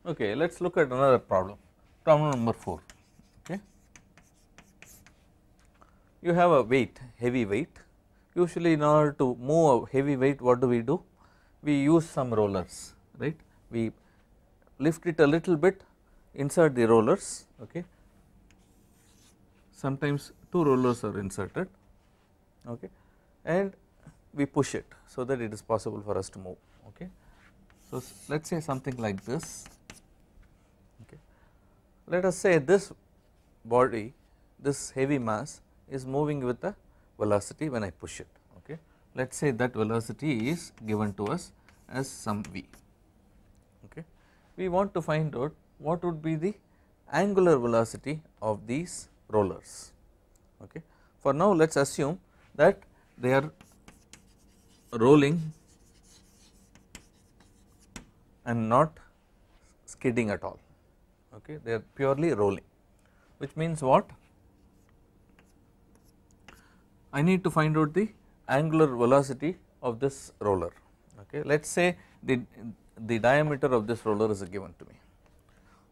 Okay, let us look at another problem, problem number 4. Okay. You have a weight, heavy weight. Usually in order to move a heavy weight, what do? We use some rollers, right. We lift it a little bit, insert the rollers, okay. Sometimes 2 rollers are inserted, okay, and we push it so that it is possible for us to move, okay. So let us say something like this, okay. Let us say this body, this heavy mass is moving with a velocity when I push it, okay. Let us say that velocity is given to us as some v, okay. We want to find out what would be the angular velocity of these rollers, okay. For now let us assume that they are rolling and not skidding at all, okay. They are purely rolling, which means what? I need to find out the angular velocity of this roller, okay. Let us say the diameter of this roller is given to me.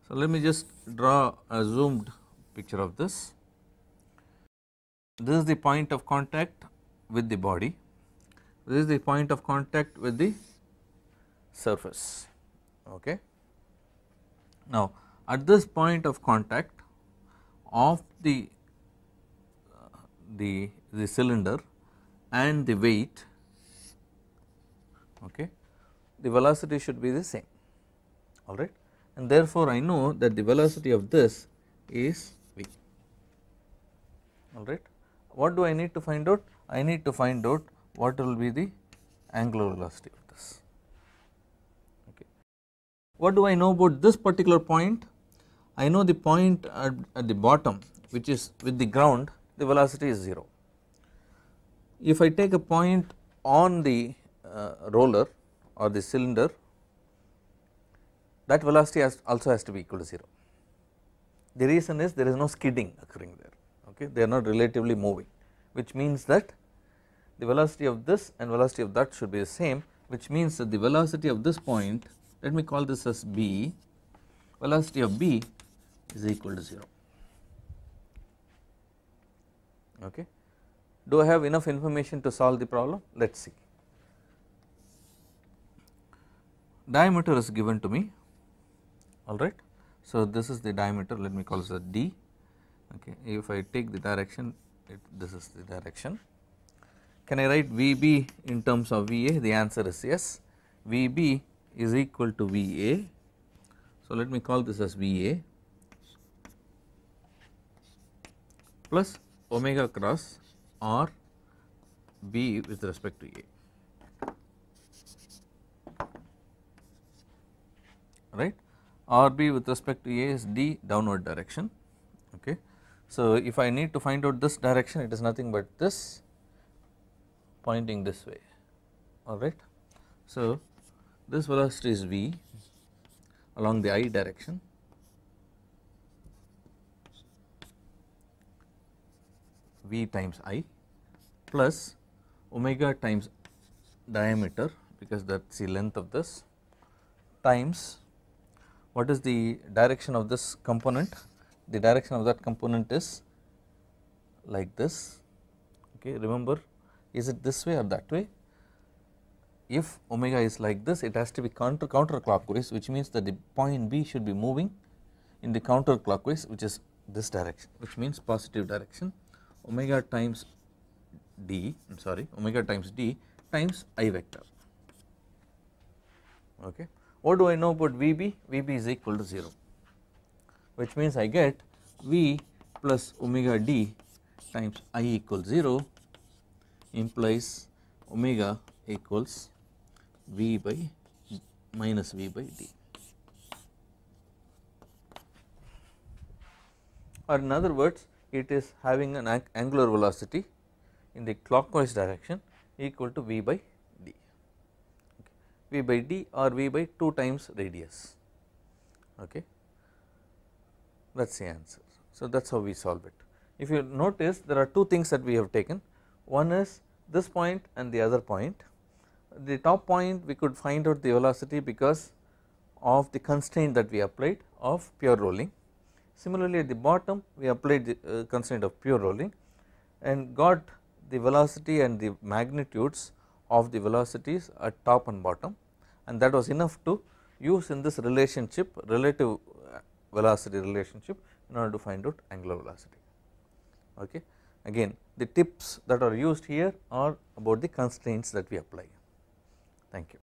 So let me just draw a zoomed picture of this. This is the point of contact with the body, this is the point of contact with the surface, okay. Now at this point of contact of the cylinder and the weight, okay, the velocity should be the same, alright, and therefore I know that the velocity of this is v, alright. What do I need to find out? I need to find out what will be the angular velocity of this, okay. What do I know about this particular point? I know the point at the bottom, which is with the ground, the velocity is 0. If I take a point on the roller or the cylinder, that velocity also has to be equal to 0. The reason is there is no skidding occurring there, okay. They are not relatively moving, which means that the velocity of this and velocity of that should be the same, which means that the velocity of this point, let me call this as b, velocity of b is equal to 0, okay. Do I have enough information to solve the problem? Let us see. Diameter is given to me, alright. So this is the diameter, let me call this as d, okay. If I take the direction, this is the direction. Can I write Vb in terms of Va? The answer is yes. Vb is equal to Va, so let me call this as Va plus omega cross R b with respect to A, right. Rb with respect to A is d downward direction, okay. So if I need to find out this direction, it is nothing but this pointing this way, alright. So this velocity is v along the I direction, v times I plus omega times diameter, because that is the length of this, times what is the direction of this component? The direction of that component is like this, okay. Remember, is it this way or that way? If omega is like this, it has to be counterclockwise, which means that the point B should be moving in the counterclockwise, which is this direction, which means positive direction. Omega times d, I am sorry, omega times d times I vector, okay. What do I know about Vb? Vb is equal to 0, which means I get V plus omega d times I equals 0 implies omega equals V by minus V by d, or in other words it is having an angular velocity in the clockwise direction equal to V by d, okay. V by d or V by 2 times radius, okay. That is the answer. So that is how we solve it. If you notice, there are two things that we have taken. One is this point and the other point. The top point we could find out the velocity because of the constraint that we applied of pure rolling. Similarly, at the bottom we applied the constraint of pure rolling and got the velocity and the magnitudes of the velocities at top and bottom, and that was enough to use in this relationship, relative velocity relationship, in order to find out angular velocity. Okay. Again, the tips that are used here are about the constraints that we apply. Thank you.